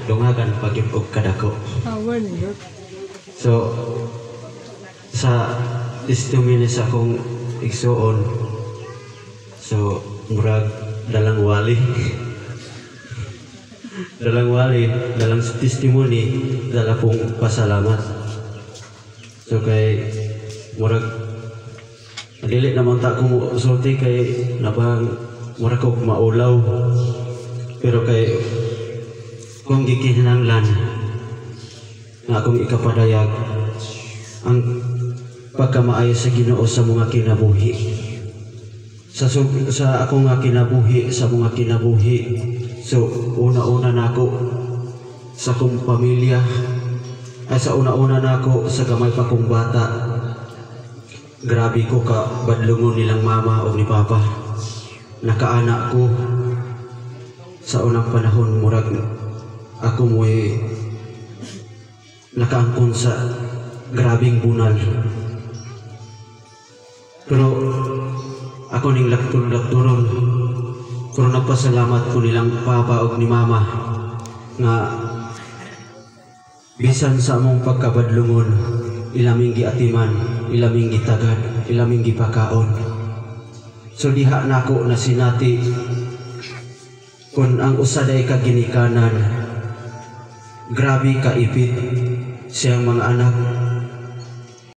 dungagan pagib og kadako. So sa testimony sa akong igsuon, so murag dalang wali dalang testimony, dala pong pasalamat. So kay murag dili naman ta ko sulti kay nabang murag ko maulaw, pero kay kung gikinahanglan na akong ikapadayag ang pagkamaayo sa Ginoo sa mga kinabuhi, sa akong nga kinabuhi, sa mga kinabuhi. So una-una nako sa akong pamilya, ay sa una-una nako sa gamay pa kong bata, grabe ko ka badlungon nilang mama o ni papa. Nakaanak ko sa unang panahon, murag ako mo'y nakaangkon sa grabing bunal, pero ako ning laktur-lakturon. Pero nagpasalamat ko nilang papa o ni mama nga bisan sa among pagkabadlungon, ilaming giatiman, ilaming gitagad, ilaming gipakaon. So diha nako na sinati kung ang usad ay kaginikanan, grabe kaipit siyang mga anak